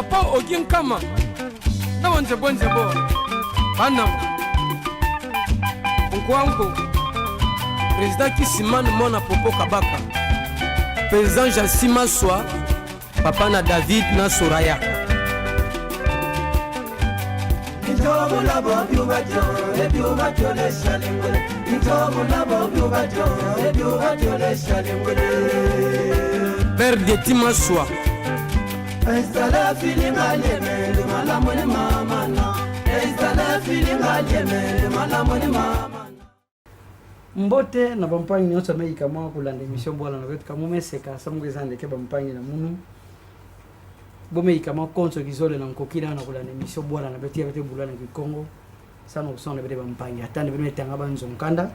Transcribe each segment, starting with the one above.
papa ogien kama na bonze bo bana nkwanko président Kisimane mona popo kabaka président Jassima Swa papa na David na Soraya père de Timaswa Estala feeling aleme le malamone mama na Estala feeling aleme le malamone mama mbote na bampangi nyonso meika mwa kulanda emission bwala na betu kamume seka samugeza ndeke bampangi na munu bomeika mwa konso kizole na nkokina na kulanda emission bwala na betu ya bete bulana ki Congo sana kusona bete bampangi atande bete tanga banzo nkanda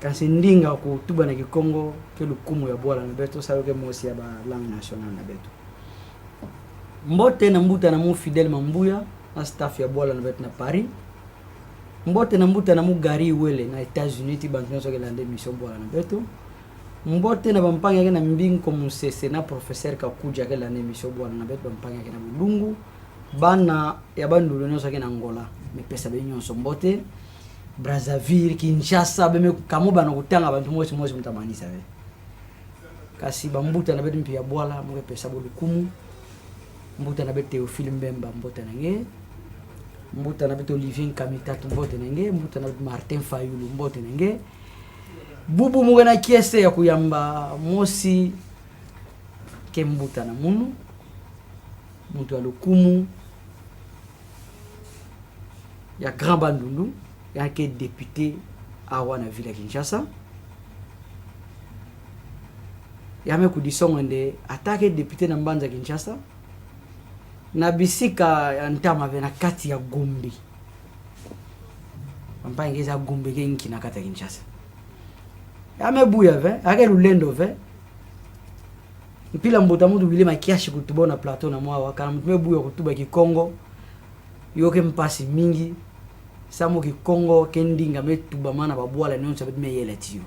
kasi ndinga ku tuba na ki Congo ke lukumu ya bwala na betu sayo ke mosi ya ba langue nationale na betu mbote na mbuta na mu fidèle mambuya na staff ya bwala na betu na Paris mbote na mbuta na mu gari wele na États-Unis ti bantu nyoso ke lande mission bwala na betu mbote na bampangi yake na mbing comme cc na professeur kakuja ke lande mission bwala na betu bampangi yake na bulungu bana ya bandulo nyoso ke na Angola me pesa be nyonso mbote Brazzaville Kinshasa be me kamuba na kutanga bantu mosi mutamanisa be kasi bambuta na betu mpia bwala mu pesa bolukumu mbuta na bete Théophile Mbemba mbota nange mbuta na bete Olivier Kamitatu mbote nange mbuta na Martin Fayulu mbote nange bubu mugana kiese ya kuyamba mosi ke mbuta na munu mtu alukumu ya Grand Bandundu ya ke député awa na ville ya Kinshasa ya me kudisongo nde atake député na mbanza Kinshasa na bisika ntama vena kati ya Gombe ampa ingeza Gombe kenki na kati ya Kinshasa amebuya ve ake lulendo ve mpila mbota mudu bilema kiashi kutubona plateau na mwa wakana mtumebuya kutuba ki Congo yoke mpasi mingi samo ki Congo kendinga metuba mana babwala nyonso betme yele tiyo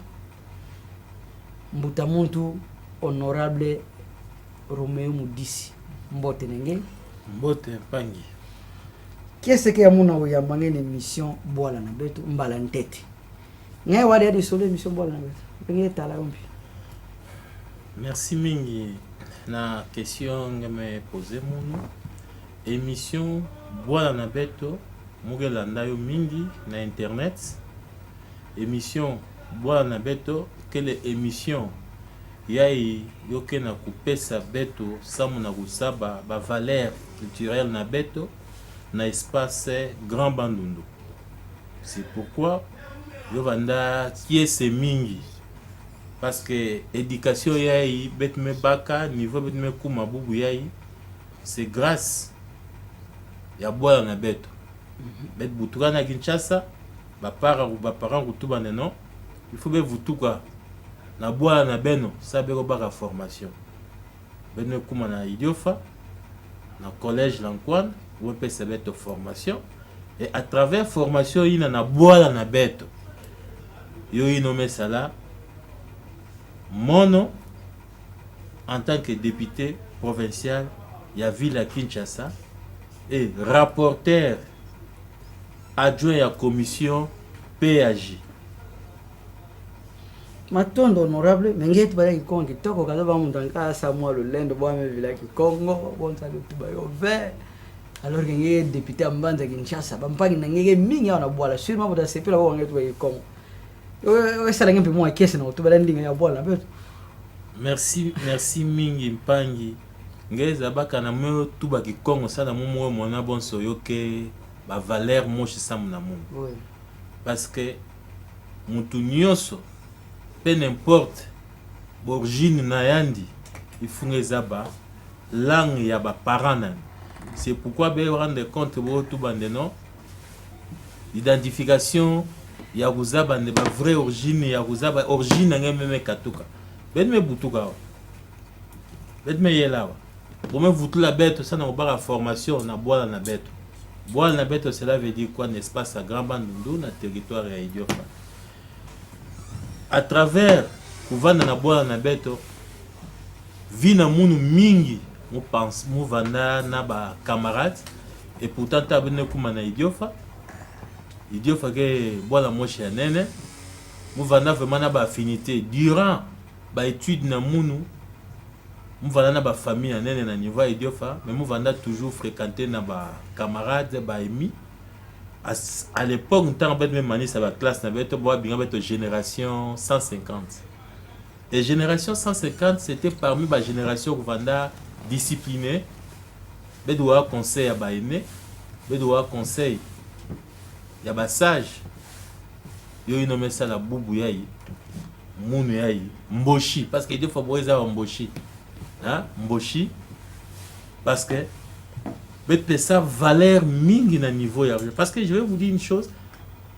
mbuta muntu honorable Romeo Mudisi mbote nenge mbote pangi qu'est-ce que amuna oyamba ngene mission bwala na betu mbala ntete ngai wadi adi solo mission bwala na betu penge tala yombi. Merci mingi na question ngame poser munu émission bwala na betu mugela ndayo mingi na internet émission bwala na betu quelle émission yai yoke na kupesa beto samu na kusaba ba valeur culturelle na beto na espace Grand Bandundu. C'est pourquoi yo vanda kiese mingi parce que éducation yai betme baka niveau betme kuma bubu yai c'est grâce ya bwala na beto bet butuka na Kinshasa ba parents kutuba non il faut be vutuka na bwala na beno sabeko baka formation beno kuma na Idiofa na collège Lankwan où peut se mettre formation et à travers formation ina na bwala na beto yo inome sala mono en tant que député provincial ya ville à Kinshasa et rapporteur adjoint à commission PAJ matondo honorable mengeti bala ki Congo kitoko kaza ba mundanga Samuel Lulendo bwa me vila ki Congo bonza lutuba yo ve alors que ngé député ambanza Kinshasa bampangi na ngé mingi na bwala sûrement boda sepela bo ngetu ba ki Congo yo sala ngempe mo kese na utuba landinga ya bwala beto. Merci mingi mpangi ngeza baka na mo tuba ki Congo sana mo mona bonso yoke ba valeur moche samu na mungu Oui. parce que mutu nyonso peu n'importe origine na yandi ifunge zaba langue ya ba parents. C'est pourquoi be rendre compte bo tout bande non identification ya kuzaba ne ba vraie origine ya kuzaba origine ngeme katuka ben me butuka ben me yelawa bo me vutula beto ça na ba formation na boala na beto boala na beto cela veut dire quoi n'est-ce pas ça Grand Bandundu na territoire ya Idiofa à travers kuvanda na boala na beto vina munu mingi Mon pense, mon vanda na ba camarade et pourtant t'as venu comme na idiofa que bon la moche ya nene. Mon vanda vraiment na ba affinité durant ba étude na munu. Mon vanda na ba famille na nene na niveau idiofa, mais mon vanda toujours fréquenté na ba camarade ba ami. À l'époque, on t'a même mané ça va classe na beto bois bien beto génération 150. Et génération 150 c'était parmi la génération Rwanda disciplinée. Bedoua conseil à ba aimé, bedoua conseil ya ba sage. Yo nommé ça la boubou yayi. Mounu yayi, mboshi parce que deux fois boisa mboshi. Hein, mboshi parce que mais ça valeur mingi na niveau ya parce que je vais vous dire une chose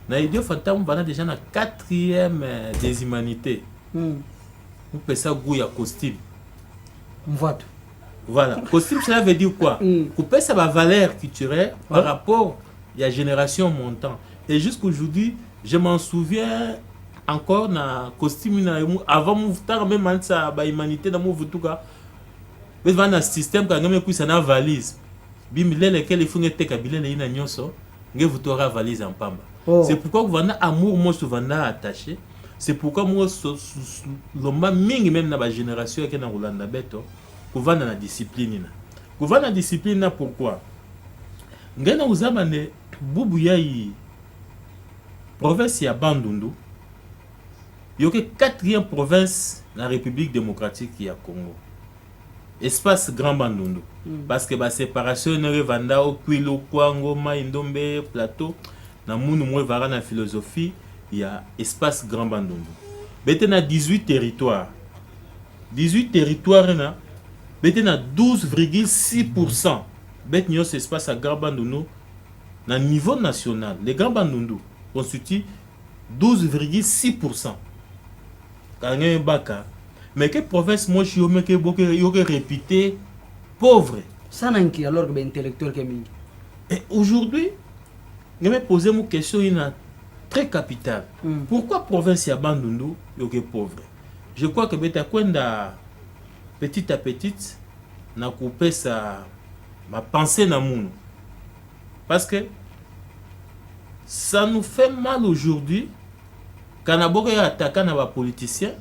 na idio fatam bana déjà na 4e des humanités vous peut ça goût ya costume voilà costume cela veut dire quoi couper ça va valeur culturelle par rapport à la génération montant et jusqu'aujourd'hui je m'en souviens encore na costume na avant moutar même ça ba humanité na mou tout cas mais va na système quand même que ça na valise bimile lesquels il faut que kabila na nyonso nge vutora valise en pamba. C'est pourquoi vous avez amour moi souvent attaché. C'est pourquoi moi lomba mingi même na ba génération qui na Rolanda beto pour vendre la discipline na. Pour vendre la discipline na pourquoi? Ngena uzamane bubu yayi province ya Bandundu. Yoke 4e province na République démocratique ya Congo. Espace Grand Bandundu. Parce que la séparation ne vanda au Kwilo, Kwangoma, Indombe, Plateau, na munu mwe vara na philosophie, il y a espace Grand Bandundu. Bete na 18 territoires. 18 territoires na bete na 12,6%. Bete nyos espace à Grand Bandundu na niveau national. Les Grand Bandundu constituent 12,6%. Kangé baka. Mais que province moi je suis réputé pauvre. Ça n'a qui alors que ben intellectuel que mingi. Et aujourd'hui, je me poser une question très capitale. Pourquoi province ya Bandundu yoke pauvre? Je crois que beta kwenda petit à petit na coupé ça ma pensée na munu. Parce que ça nous fait mal aujourd'hui quand on a attaqué na ba politiciens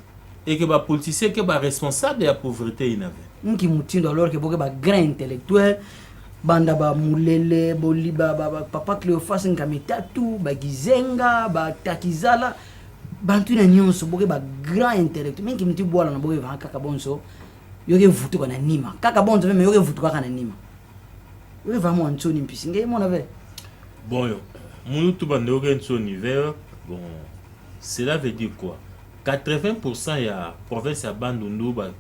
et que les politiciens qui sont responsables de la pauvreté il avait. Qui mutindo alors que beaucoup de grands intellectuels banda ba mulele boliba ba papa Cléophas Nkamitatu ba Gizenga ba Takizala bantu na nyonso beaucoup ba grand intellectuel même qui muti boala na beaucoup va kaka bonso yoke vutu kana nima kaka bonso même yoke vutu kana nima yoke vraiment Anthony Mpisinge mon avait bon yo munu tu bande yoke Anthony vers bon cela veut dire quoi? 80% ya province ya Bandundu ba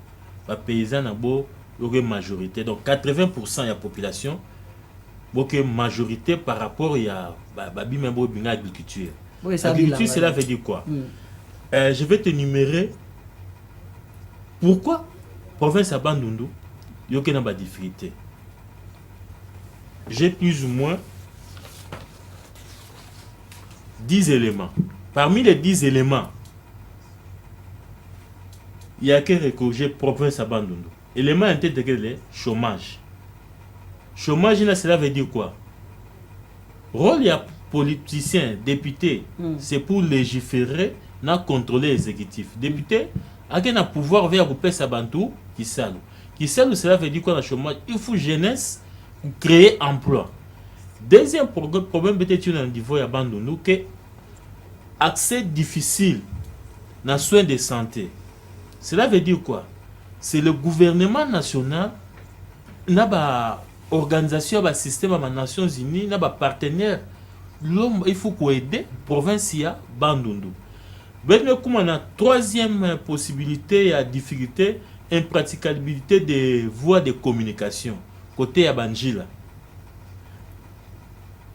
paysan na bo yoke majorité donc 80% ya population boke majorité par rapport ya babi même bo binga agriculture. Agriculture cela veut dire quoi? Je vais te numérer pourquoi province ya Bandundu yoke na ba difficulté. J'ai plus ou moins 10 éléments. Parmi les 10 éléments, il y a que recoger province à Bandundu. Élément intégré, le chômage. Chômage, cela veut dire quoi? Rôle des politiciens, députés, c'est pour légiférer, non contrôler l'exécutif. Député, a un pouvoir vers le Sabantou, qui salue. Qui salue, cela veut dire quoi le chômage? Il faut jeunesse créer emploi. Deuxième problème, peut-être au niveau de Bandundu, que accès difficile dans les soins de santé. Cela veut dire quoi? C'est le gouvernement national, n'a organisation, n'a système des Nations Unies, n'a partenaire. L'homme, il faut qu'on aide province ya Bandundu. Maintenant, comme on a troisième possibilité et difficulté, impraticabilité des voies de communication côté ya Banjila.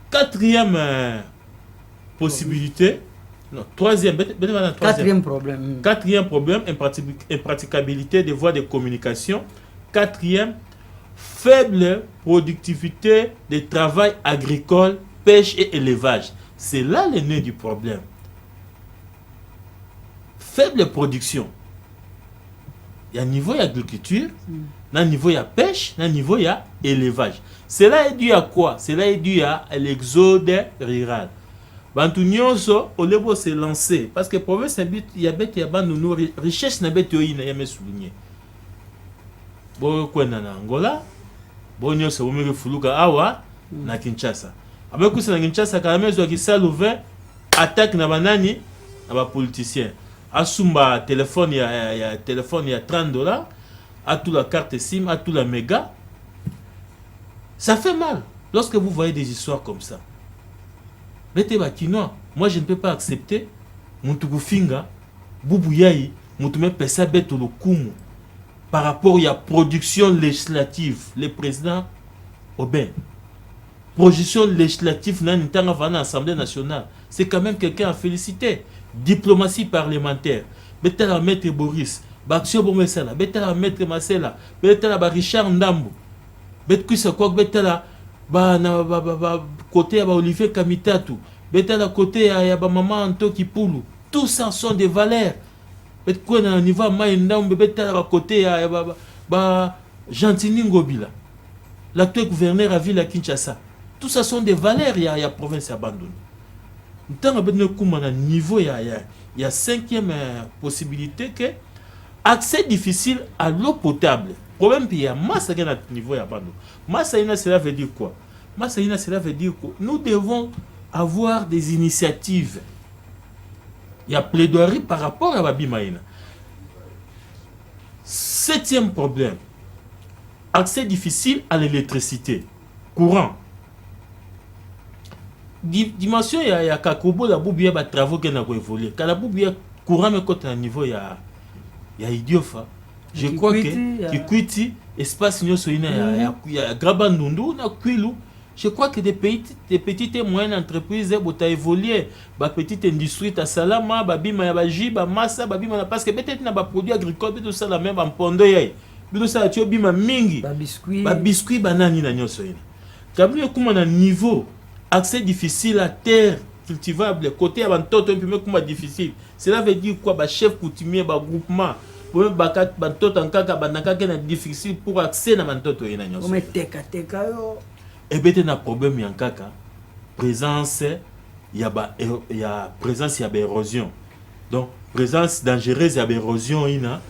Quatrième possibilité. Non, quatrième problème. Quatrième problème, impraticabilité des voies de communication. Quatrième, faible productivité des travail agricole, pêche et élevage. C'est là le nœud du problème. Faible production. Il y a niveau d'agriculture, il niveau de pêche, il niveau d'élevage. Cela est dû à quoi? Cela est dû à l'exode rural. Bantu nyonso olebo se lancer parce que province il y a bête ya bandu richesse na bête yoina ya me souligner. Bo kwenda na Angola, bo nyonso bomere fuluka awa na Kinshasa. Avec ça na Kinshasa quand même zo ki saluve attaque na banani na ba politicien. Asumba téléphone ya téléphone ya $30, à tout la carte SIM, à tout la méga. Ça fait mal lorsque vous voyez des histoires comme ça. Moi je ne peux pas accepter Mutuku Finga, Boubouyaï, Mutume Pesa Beto Lokumu par rapport à la production législative, le président Aubin. Production législative dans l'Assemblée nationale, c'est quand même quelqu'un à féliciter. Diplomatie parlementaire, Betala Maître Boris, Baxio Bomesala, Betala Maître Marcela, Betala Richard Ndambo, Betkuisa Kok Betala. Côté Olivier Kamitatu, Betala côté ya maman Antoki Poulou, tout ça sont des valeurs. Betkouna niveau Maïndam, Betala côté ya Gentini Ngobila, l'actuel gouverneur à ville à Kinshasa. Tout ça sont des valeurs, il y a province abandonnée. Tant que niveau il y a cinquième possibilité que accès difficile à l'eau potable. Problème il y a masse à niveau abandonné. Massaïna, cela veut dire quoi? Massaïna, cela veut dire que nous devons avoir des initiatives. Il y a plaidoirie par rapport à Babi Maïna. Septième problème, accès difficile à l'électricité, courant. Dimension, il y a Kakobo, la boubia, les travaux qui ont évolué. Quand la boubia, courant, mais quand à niveau, il y a Idiofa. Je crois que Kikwiti, espace il y a Grabandundu, na Kwilu. Je crois que des petites et moyennes entreprises ont évolué. Des petites industries, à Salama, Babima, Yabaji, Bamassa, Babima, parce que peut-être qu'il y a des produits agricoles, peut-être ça la même en Pondo. Peut-être ça a Bima Mingi. Biscuit, banani, na nyosoïna. Quand on a un niveau, accès difficile à terre cultivable, côté avant tout, un peu plus difficile. Cela veut dire quoi? Chef coutumier, groupement. Pour bakat bantot en kaka banaka qui est difficile pour accès na bantoto ina nyoso. Mais teka yo. Et bete na problème en kaka présence y a présence y a érosion. Donc présence dangereuse y a érosion ina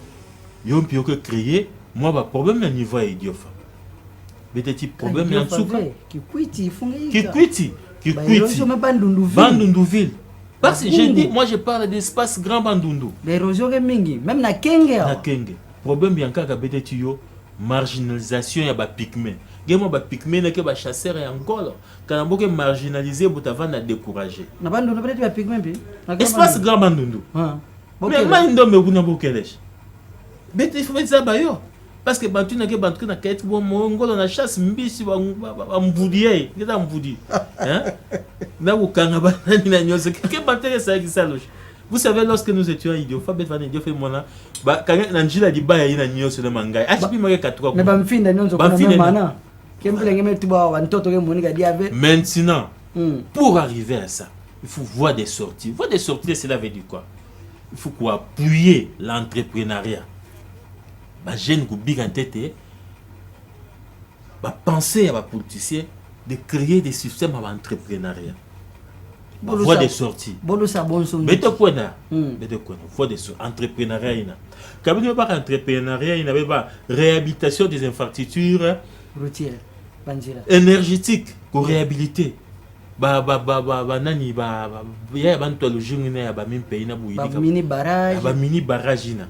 yo mpio que créer moi ba problème à niveau idiofa. Bete type problème en souka. Kikwiti fungi. Kikwiti Bandunduville. Parce que j'ai dit, moi je parle d'espace grand Bandundu. L'érosion est mingi, même na Kenge. Na Kenge. Problème bien quand peut-être yo marginalisation ya ba pygmée. Gemo ba pygmée na ke ba chasseur en Angola. Quand on marginalisé botava na décourager. Na Bandundu peut-être ba pygmée bi. Espace grand Bandundu. Mais maindo me kuna bokelesh. Bete il faut mettre ça ba yo. Parce que bantu na ke bantu na kaiti bo Angola na chasse mbisi ba mbudie, ngeta mbudi. Hein? Na bukanga ba na nyoso ke bantu ça qui ça loge. Vous savez lorsque nous étions à Idiofa, Betvan Idiofa mona ba kanga na njila di ba ya na nyoso na mangai. Achipi mo ke katuka. Mais ba mfinda nyonso kwa mana. Kembele ngeme tuba wa ntoto ke monika di ave. Maintenant, pour arriver à ça, il faut voir des sorties. Voir des sorties, cela veut dire quoi? Il faut quoi appuyer l'entrepreneuriat. Bah jeune ko big en tête bah penser à ba politicien de créer des systèmes d'entrepreneuriat. Voie des sorties. Bolo sa bon son. Bete quoi voie des entrepreneuriat ina. Quand on parle d'entrepreneuriat, il n'avait pas réhabilitation des infrastructures routières, énergétiques, pour réhabiliter. Nani ya bantu alojingi ya ba même pays na bouilli. Mini barrage ina.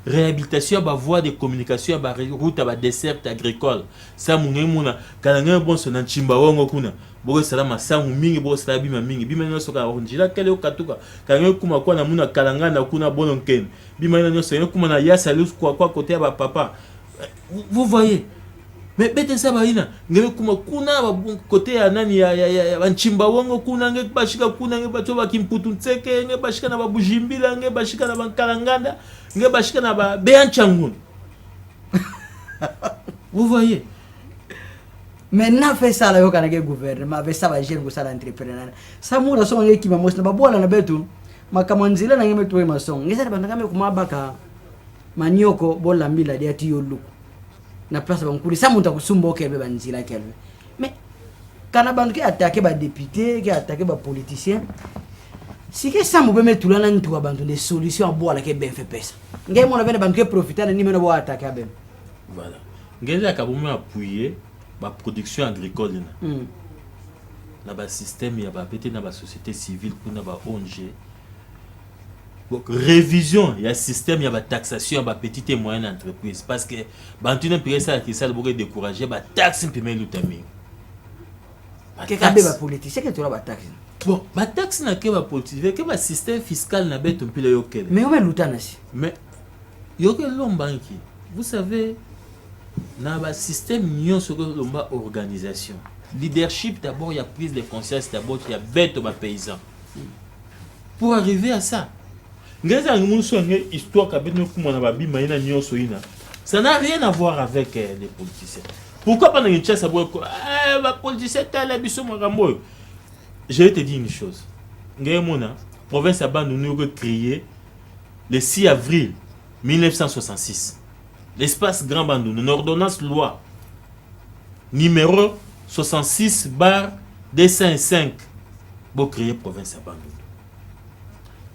Réhabilitation ba voie de communication ba route ba dessert agricole ça mungemuna kalanga bon so na chimba wongo kuna bogo salama sangu mingi bogo sala bima mingi bima nyoso ka onjila kale okatuka kalanga kuma kwa na muna kalanga na kuna bono ken bima nyoso ene kuma na yasa lus kwa côté ba papa vous voyez mais bete ça ba ina ngebe kuma kuna ba côté ya nani ya banchimba wongo kuna nge bashika kuna nge bato ba kimputu tseke nge bashika na ba bujimbila nge bashika na ba kalanganda nge bashika na ba beanchangun. Vous voyez? Maintenant fait ça là yo kana ke gouvernement avec ça ba jeune ko sala entrepreneur ça mura so nge kima mosna ba bola na betu makamanzila na ngeme tuwe masong ngesa ba ngame kuma baka manioko bolambila dia ti yolu na place bankuli sa monta kusumba okebe banzila kelbe mais kana bantu ki attaquer ba député ki attaquer ba politicien si que ça mbe metula na ntu bantu des solutions bola ke ben fait pesa ngai mona bene bantu ke profiter na nimeno bo attaquer ben voilà ngai ka bomo appuyer ba production agricole na ba système ya ba pété na ba société civile pour na ba ONG. Donc révision il y a système il y a taxation ba petite et moyenne entreprise parce que bantu na pire ça qui ça beaucoup décourager ba taxe mpime lutami que kabe ba politicien que tu la ba taxe bon ba taxe na ke ba politique que ba système fiscal na beto mpile yokel mais on va lutana si mais yokel lombanki vous savez na ba système union sur lomba organisation leadership d'abord il y a prise de conscience d'abord il y a beto ba paysan pour arriver à ça. Histoire ça n'a rien à voir avec les politiciens. Pourquoi pendant une chasse à boire politicien je vais te dire une chose. La province à nous créé le 6 avril 1966. L'espace Grand Bandou, une ordonnance loi numéro 66/205 pour créer province à Bandou.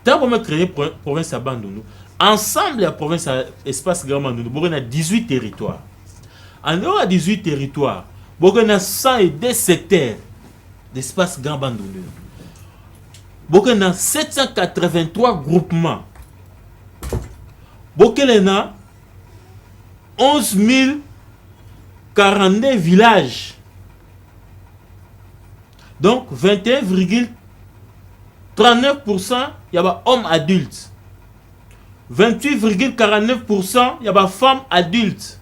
Tant qu'on a créé province à Bandounou, ensemble la province à espace Grand Bandounou, on a 18 territoires. En dehors de 18 territoires, on a 102 secteurs d'espace Grand Bandounou. On a 783 groupements. On a 11 042 villages. Donc 21,39% il y a hommes adultes. 28,49% il y a femmes adultes.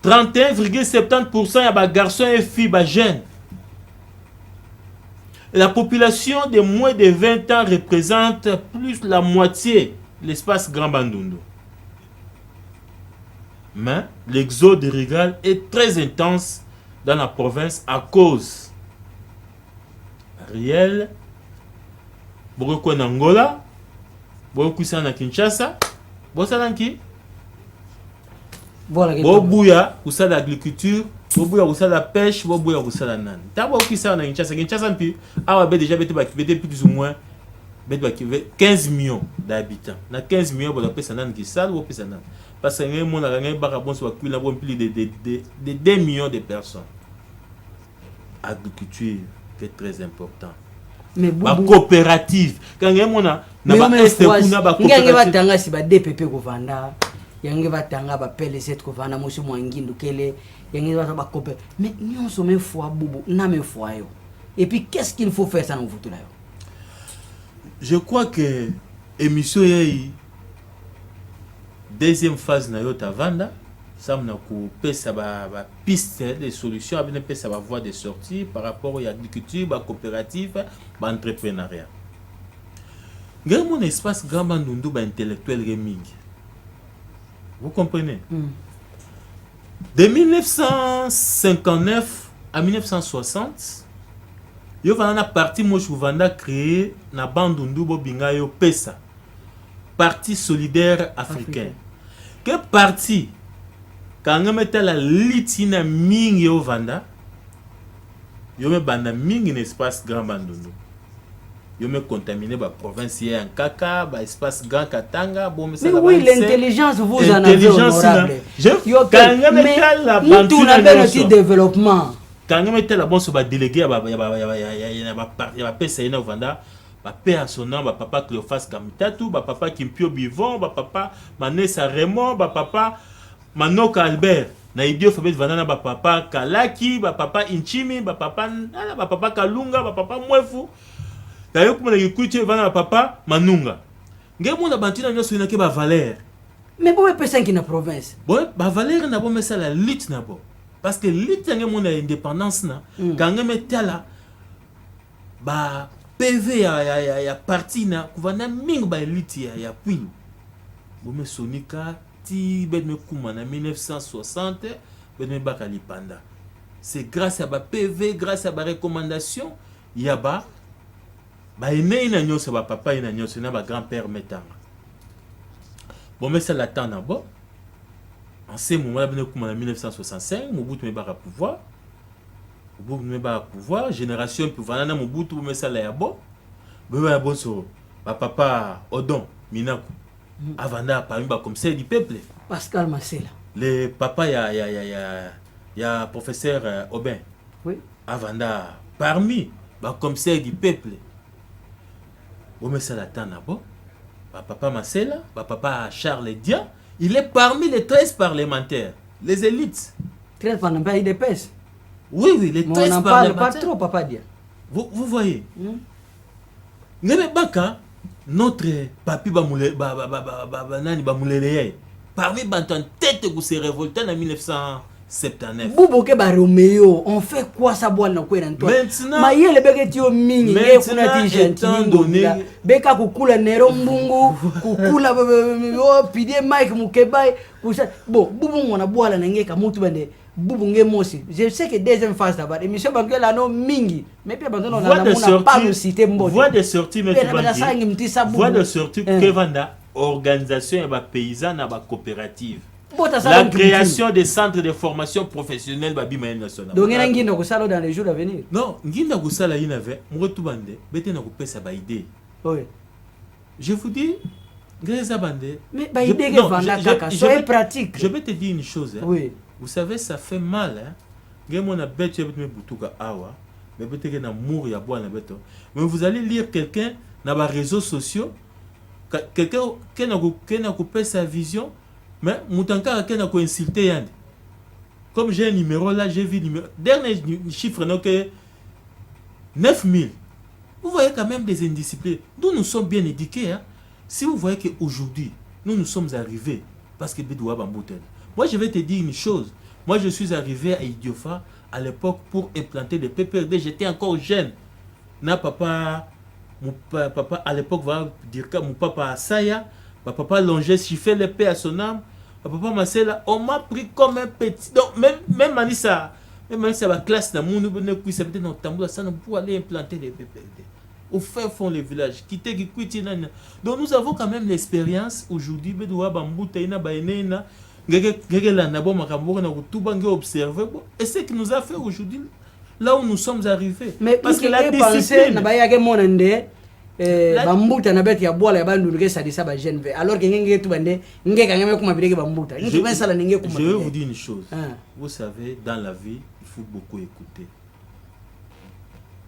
31,70% il y a garçons et filles jeunes. La population de moins de 20 ans représente plus la moitié de l'espace Grand Bandundu. Mais l'exode rural est très intense dans la province à cause réelle beaucoup en Angola, beaucoup en Kinshasa, beaucoup en Bouya, où ça l'agriculture, Bouya où ça la pêche, Bouya où ça la nan. T'as beaucoup ça en Kinshasa, Kinshasa puis a déjà plus ou moins 15 millions d'habitants. Na 15 millions pour la paix sanan qui sale ou paix sanan. Parce que les monde a gagné barabon soit plus plus de 2 millions de personnes. Agriculture est très important. Mais ba coopérative quand ngemona na ba este kuna ba coopérative batanga si ba DPP ko vanda yange batanga ba PLC ko vanda moshi mwangindu kele yange ba coopérative mais nous sommes fois bobo na me fois yo et puis qu'est-ce qu'il faut faire ça dans votre là je crois que émission yi deuxième phase na yo ta vanda ça m'a pesa ba piste de solutions avec pesa ba voie de sortie par rapport à l'agriculture, ba coopérative, ba entrepreneuriat. Ngam mon espace Grand Bandundu ba intellectuel reming. Vous comprenez? De 1959 à 1960, yo vana parti mo Vanda créé na Bandundu bo binga yo pesa. Parti solidaire africain. Que parti quand on met la litina mingi au Vanda, yo me banda mingi l'espace Grand Bandundu. Yo me contaminé ba province en Kaka, ba espace Grand Katanga, bon mais oui, l'intelligence vous en avez honorable. Quand on met la bantu na développement. Quand on met la bon so ba délégué ya ba pesa ina au Vanda. Ba père son nom, ba papa Cléophas Kamitatu, ba papa Kimpio Bivon, ba papa Manessa Raymond, ba papa Manoka Albert, na idio Fabet Vanana, ba papa Kalaki, ba papa Inchimi, ba papa Kalunga, ba papa Mwefu. D'ailleurs, comme on a écouté Vanana, ba papa Manunga. Ngemo na bantina nyoso inake ba valeur. Mais bon, personne qui na province. Bon, ba valeur na bon mais ça la lutte na bon. Parce que lutte ngemo na indépendance na, quand ngeme tala ba PV ya parti na kuvana mingi ba elite ya Kwilu. Bome Sonika ti bedme kuma na 1960 bedme bakali panda. C'est grâce à ba PV, grâce à ba recommandation ya ba ene ina nyoso ba papa ina nyoso na ba grand-père metanga. bon mais ça l'attend d'abord en ce moment là en 1965 Mobutu me ba pouvoir génération pouvoir na Mobutu mais ça là ya bon ba bon so papa Odon Minaku Avanda parmi ba comme ça du peuple Pascal Masela le papa ya professeur Aubin oui Avanda parmi ba comme ça du peuple bon mais ça l'attend d'abord papa Masela papa Charles Dia il est parmi les 13 parlementaires les élites 13 parlementaires IDPS oui les 13 parlementaires on n'en parle pas trop papa Dia vous voyez Ngebe Baka notre papi Bamulele parmi Bantan tête qui s'est révolté en 1979 Boubouke ba Romeo on fait quoi ça boîte na kwena toi maintenant mayele beke tio mingi kuna ti gentil donné beka kukula nero mbungu kukula pidie Mike Mukebai kusa bon boubou na boala na ngeka mutu bande boubou ngemosi je sais que deuxième phase d'abord émission bangela no mingi mais puis abandonne on a pas nous citer mbote voix de sortie mais voix de sortie que vanda organisation ba paysanne ba coopérative la création des centres de formation professionnelle babi moyenne nationale donc ngena nginda kusala dans les jours à venir non nginda kusala inave mretu bande bete na kopesa ba idée oui je vous dis greza bande mais ba idée que vanda kaka soyez pratique je vais te dire une chose hein. Oui vous savez ça fait mal hein ngemo na bete me butuka awa mais bete que na mour ya bwana beto mais vous allez lire quelqu'un na ba réseaux sociaux quelqu'un qui na coupé sa vision mais Moutanka qui n'a pas insulté Yandi. Comme j'ai un numéro là, j'ai vu numéro. Dernier chiffre, donc 9000. Vous voyez quand même des indisciplines. Nous sommes bien éduqués. Hein? Si vous voyez qu'aujourd'hui, nous sommes arrivés, parce que Bédoua Bambouten. Moi, je vais te dire une chose. Moi, je suis arrivé à Idiofa à l'époque pour implanter des PPRD. J'étais encore jeune. Na papa, mon papa à l'époque va dire que mon papa Saya, mon papa Longé, si fait l'épée à son âme. Papa Masela, on m'a pris comme un petit. Donc, même Manissa, la classe, dans mon ça peut être notre tambour, ça pour aller implanter des PPRD. Au fin fond, les villages, quitter, quitter. Donc, nous avons quand même l'expérience aujourd'hui. Bédoua, Bambou, Taïna, Baïnéna, Gégela, Nabo, Makambo, Narutubangue, observer. Et c'est ce qui nous a fait aujourd'hui, là où nous sommes arrivés. Mais parce que la discipline, bambuta na beti ya bola ya bandu ngesa disa ba jeune alors que ngenge tu bande ngeka ngame kuma bideke bambuta ngi sala ninge kuma. Je vais vous dire une chose. Vous savez, dans la vie il faut beaucoup écouter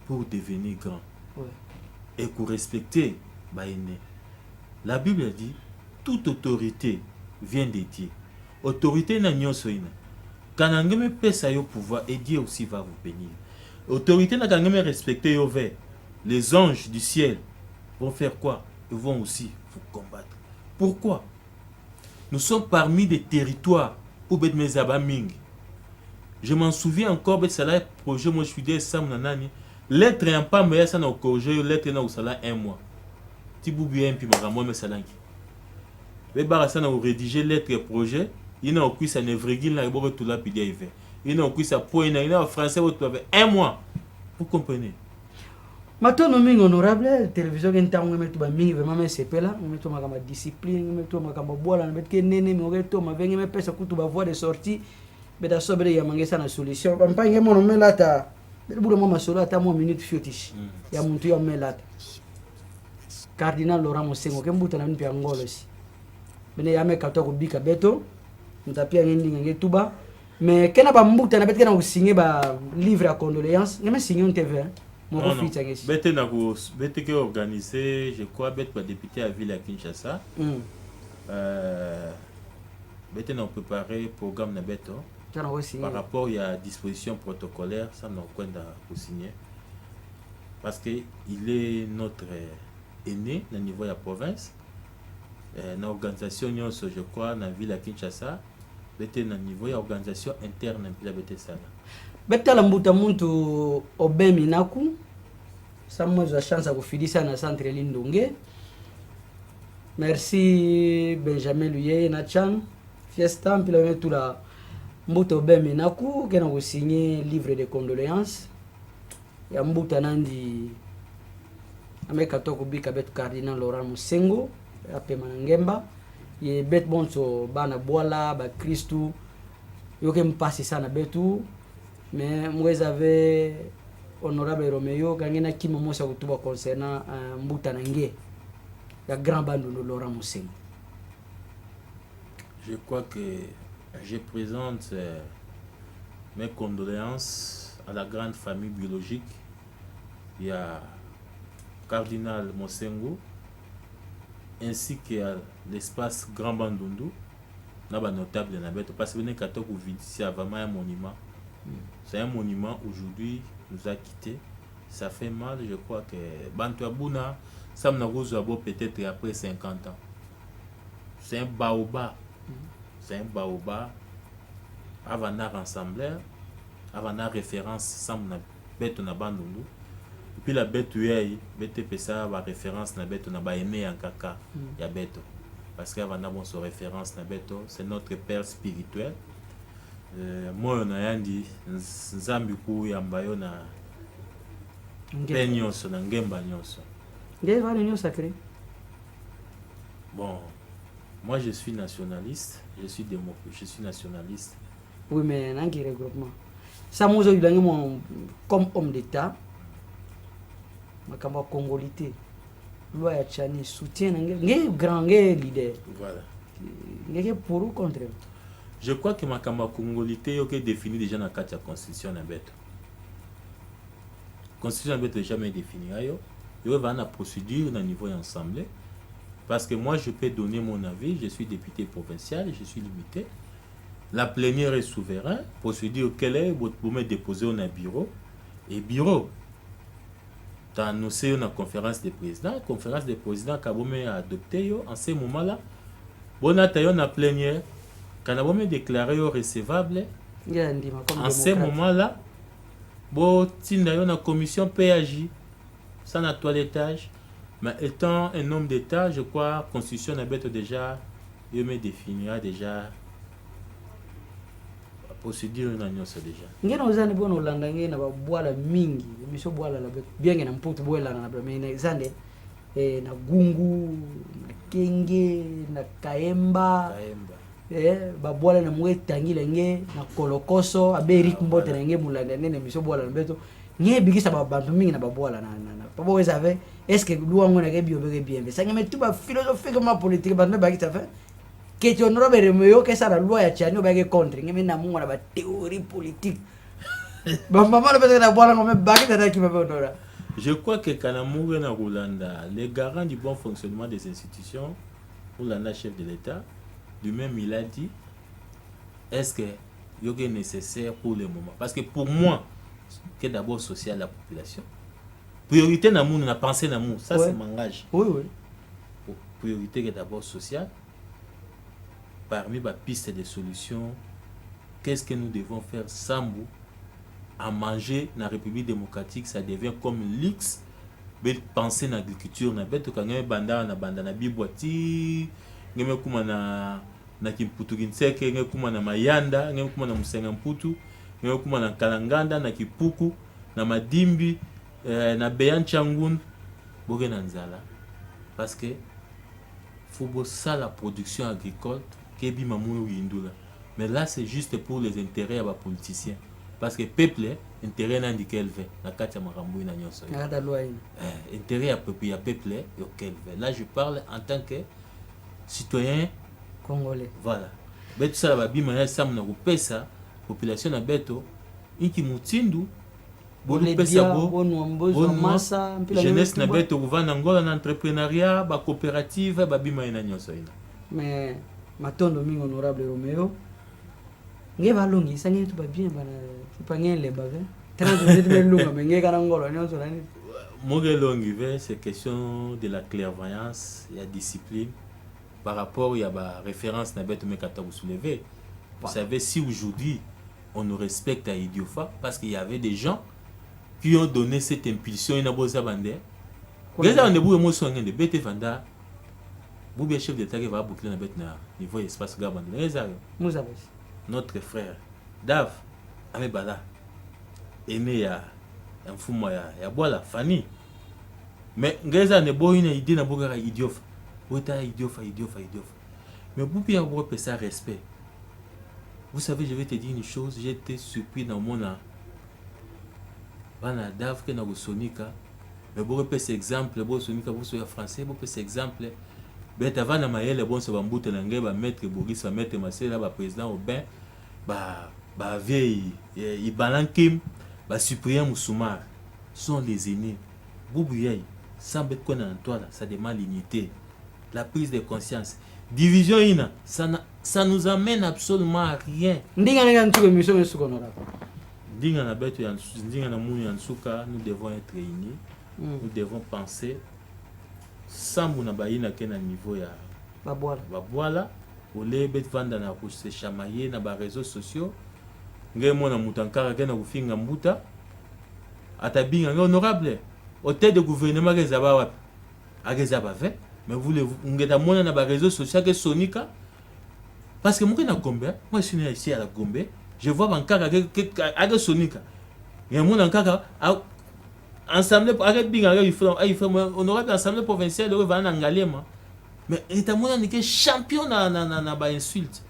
pour devenir grand. Et pour respecter baïné. La Bible dit toute autorité vient de Dieu. Autorité na nyonso ina kana ngeme pesa yo pouvoir et Dieu aussi va vous bénir. Autorité na ngeme respecter yo vers les anges du ciel vont faire quoi? Ils vont aussi vous combattre. Pourquoi? Nous sommes parmi des territoires où Bedmezaba Ming. Je m'en souviens encore, projet, moi je suis des Sam Nanani. Lettre en pas meilleur, ça n'a pas corrigé, lettre n'a pas un mois. Tibou bien, puis moi, mais ça n'a pas. Les barres, ça n'a rédigé lettre projet. Il n'a pas ça ne vrégil, il n'a pas tout là, puis il n'a pas ça point, il n'a pas français, un mois. Vous comprenez? Matono mingi honorable télévision ntango metu ba mingi vraiment me sepela metu makama discipline metu makama bola na betke nene meto mavengi me pesa kutu ba voie de sortie beta sobre ya mangesa na solution pampange mono melata bulu mama solo ata mo minute fiotish ya muntu ya melata cardinal Laurent Mosengo kembuta na mpi angolo si bene ya me kato ko bika beto mutapia ngendi ngetuba mais kena ba mbuta na betke na usinge ba livre à condoléances ngeme signer un TV Bête qui est organisé, je crois, Bête député à Ville à Kinshasa. Bête n'a préparé programme par rapport à disposition protocolaire, ça n'a aucun à signer. Parce qu'il est notre aîné au niveau de la province. L'organisation, je crois, dans la ville à Kinshasa, Bête au niveau de l'organisation interne de la Bête Sana. Betala mbuta muntu Aubin Minaku samwe za chance ya kufidisa na centre Lindonge. Merci Benjamin Luye na Chan fiesta mpila wetu la mbuta Aubin Minaku kena ko signer livre de condoléances ya mbuta nandi ameka toko bika betu cardinal Laurent Mosengo ape manangemba ye bet bonso bana boala ba Kristu yoke mpasi sana betu mais mweza ave honorable Romeo kangena kimo mosa kutuba concernant mbuta nange ya grand bandu Laurent Musengo. Je crois que je présente mes condoléances à la grande famille biologique. Il y a Cardinal Musengo ainsi qu'à l'espace Grand Bandundu. Là, notable de Beto parce que c'est vraiment un monument. C'est un monument aujourd'hui nous a quittés. Ça fait mal, je crois que Bantuabuna, ça m'a peut-être après 50 ans. C'est un baobab. C'est un baobab. Avant la rassembleur, avant la référence, ça m'a bête na bandundu. Et puis la bête bête ça va référence na bête na ba aimé en kaka ya bête. Parce qu'avant la bonne référence na bête, c'est notre père spirituel. Moi na yandi nzambi ku yambayo na penyonso na ngemba nyonso. Ngeva ni sacré. Bon, moi je suis nationaliste, je suis nationaliste. Oui, mais dans quel regroupement? Ça m'a dit comme homme d'État, ma congolité, loi ya Tchani soutient un grand leader. Voilà. N'est pour ou contre? Je crois que ma congolité est définie déjà dans la constitution na beto. Constitution na beto est jamais définie. Il y a une procédure au niveau assemblée. Parce que moi je peux donner mon avis, je suis député provincial, je suis limité. La plénière est souveraine, procédure quelle est, vous pouvez déposer au bureau. Et bureau, dans annoncé une conférence des présidents qui a adopté en ce moment-là. Bon, la plénière, quand on a déclaré recevable, en ce moment-là, bon, la commission PAJ, sans la toilettage, mais étant un homme d'État, je crois, la constitution n'a pas déjà, il me définira déjà la procédure dans déjà. Ngena uzani bono Holanda ngena ba bwala mingi, miso bwala la bien ngena mputu bwala na mais zande na gungu, na kenge, na kaemba. Ba bwala na mwetangile nge na kolokoso aberik mbote na nge mulanda nene miso bwala beto nge bigisa ba bantu mingi na ba bwala na papa vous savez est-ce que luango na ke bien ça ngeme tuba philosophique ma politique ba ba kita fait que tu honorable Romeo que ça la loi ya Tchani ba ke contre ngeme na mungu na ba théorie politique ba mama le peut na bwala ngome ba kita na ki ba honora. Je crois que Kanamoure na Rolanda, les garants du bon fonctionnement des institutions, pour la chef de l'État, lui-même il a dit, est-ce que c'est nécessaire pour le moment? Parce que pour moi, c'est d'abord social la population. Priorité d'amour, on a pensé d'amour, ça c'est m'engage. Oui, oui. Priorité d'abord sociale. Parmi les pistes de solutions, qu'est-ce que nous devons faire sans vous? À manger dans la République démocratique, ça devient comme luxe. Penser dans l'agriculture, na beto kanga banda na bibwati, ngeme kuma na kimputu kinseke, ngeme kuma na mayanda, ngeme kuma na musenga mputu, ngeme kuma na kalanganda, na kipuku, na madimbi, na beyan changun, boge na nzala. Parce que faut ça la production agricole kebi mamu yindula. Mais là c'est juste pour les intérêts des politiciens. Parce que peuple intérêt n'indique élevé la carte marambo na nyonso intérêt à peuple là je parle en tant que citoyen congolais. Voilà beto ça va bima ya sam na kopesa population na beto inki mutindu bolu pesa bo massa jeunesse na beto kuvana ngola na entrepreneuriat ba coopérative ba bima na nyonso ina. Mais matondo mingi honorable Romeo ngeba longi sangi tu ba bien bana pas rien les bavés 30 minutes mais longa mais ngeka na ngolo nyonso nani moge longi c'est question de la clairvoyance et la discipline par rapport à la référence na beto mekata vous soulever. Vous savez si aujourd'hui on nous respecte à Idiofa parce qu'il y avait des gens qui ont donné cette impulsion ina boza bande déjà on est émotion de bete vanda boubia chef d'état qui va boucler na bet na niveau espace gabande nous avons notre frère Dav Amebala aimé ya mfumo ya bola Fanny mais ngeza ne boy une idée na bogara Idiofa ota Idiofa Mais vous pouvez avoir ça respect. Vous savez, je vais te dire une chose, j'ai été surpris dans mon âme. Banadav que na Sonika, mais vous repérez cet exemple, vous Sonika, vous soyez français, vous repérez cet exemple. Bet avant na maïe le bon se bamboute l'anglais, ba maître Boris, ba maître Marcel, ba président Aubin, ba vieille, il balankim, ba supérieur Moussoumar, sont les aînés. Boubouye, sans bête qu'on a en toi, ça demande l'unité, la prise de conscience. Division ina, ça nous amène absolument à rien. Ndinga nga ntuko mission mesukonora. Ndinga na beto ya ndinga na muni ya nsuka, nous devons être réunis. Nous devons penser sans mon abaïna qui est à niveau ya babwala ole bet vanda na ko se chamailler na ba réseaux sociaux ngai mona mutankara ke na kufinga mbuta atabinga ngai honorable hôtel de gouvernement ke zaba wapi ageza ba fait mais voulez-vous ngeta mona na ba réseaux sociaux ke sonika parce que moi na Gombe moi je suis né ici à la Gombe je vois bankara ke aga sonika ngai mona nkaka ensemble avec binga il faut honorable assemblée provinciale de va en Galema mais étamona n'est que champion na ba insulte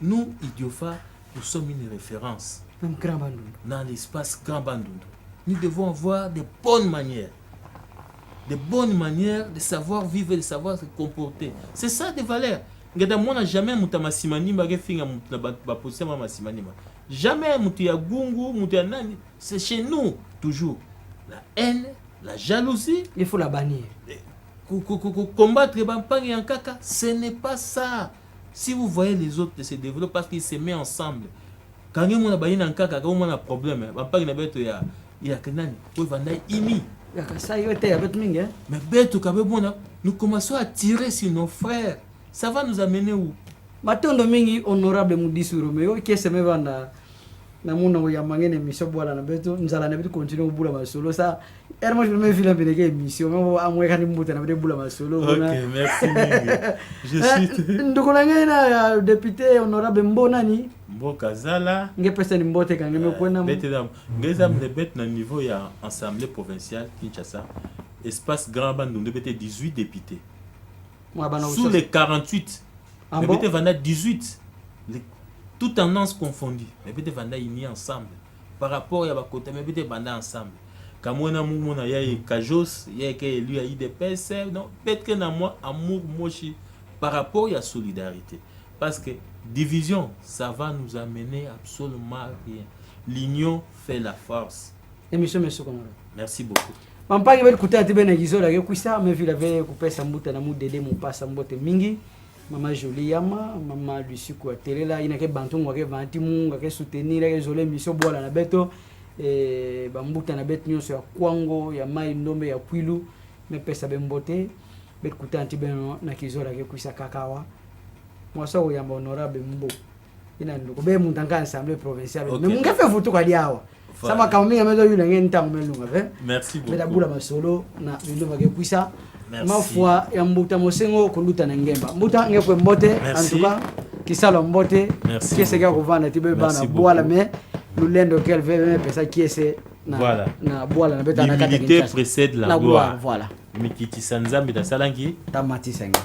nous idiofa nous sommes une référence dans l'espace Grand Bandundu. Nous devons avoir de bonnes manières de savoir vivre, de savoir se comporter. C'est ça des valeurs. Ngetamona jamais mutamasimani ba finga ba poser ma masimani jamais mutia gungu mutia nani, c'est chez nous toujours. La haine, la jalousie, il faut la bannir. Combattre Bampang en caca, ce n'est pas ça. Si vous voyez les autres se développer parce qu'ils se mettent ensemble, quand ils ont un caca, quand on a un problème, Bampang n'a pas été il y a que nani, il va imi. Ça y est avec mingi. Mais bête nous commençons à tirer sur nos frères. Ça va nous amener où? Matondo mingi honorable Mudisi Romeo qui se met vanda. Na muna ya mangene mission bwala na beto nzala na beto continue bula masolo ça moi je me file un peu de émission mais amwe kan mbuta na beto bula masolo. OK, merci mingi. Je suis ndokolanga na député honorable Mbonani Mbokazala ngepesa ni mbote kan ngeme kwenda betedam ngeza mlebet na niveau ya assemblée provinciale Kinshasa espace Grand Bandundu bete 18 députés sur les 48 mais bete vanda 18 toutes tendances confondues, mais peut-être vanda unis ensemble par rapport à côté, mais peut-être vanda ensemble. Comme on a mouna ya Kajos, ya que lui a IDPS, non peut-être que na moi amour mochi par rapport à solidarité, parce que division ça va nous amener absolument à rien. L'union fait la force. Émission monsieur Komara. Merci beaucoup. Mampangi bel kuta tibena gizola ke kuisa me vile ve kupesa mbuta na mudede mupasa mbote mingi. Mama Jolie Yama, Mama Lucie Kouatelela, il y a des bantons qui vont soutenir les émissions bois na beto et bambuta na bet nyonso ya Kwango ya mai ndombe ya Kwilu me pesa bembote bet kutanti beno na kizola ke kuisa kakawa moi ça ya honorable mbo ina ndoko be muntanga assemblée provinciale mais munga fait photo kwa diawa sama kaumia mezo yule ngenta melunga ve merci beaucoup beta bula masolo na bindo ke kuisa ma foi ya mbuta mosengo kuluta na ngemba mbuta ngekwe mbote en tout cas kisala mbote kiese kwa kuvana tibe bana boala me lulendo quel veut pesa kiese na voilà na boala na beta na kata l'humilité précède la gloire voilà mikiti sanzambi da salangi tamati senga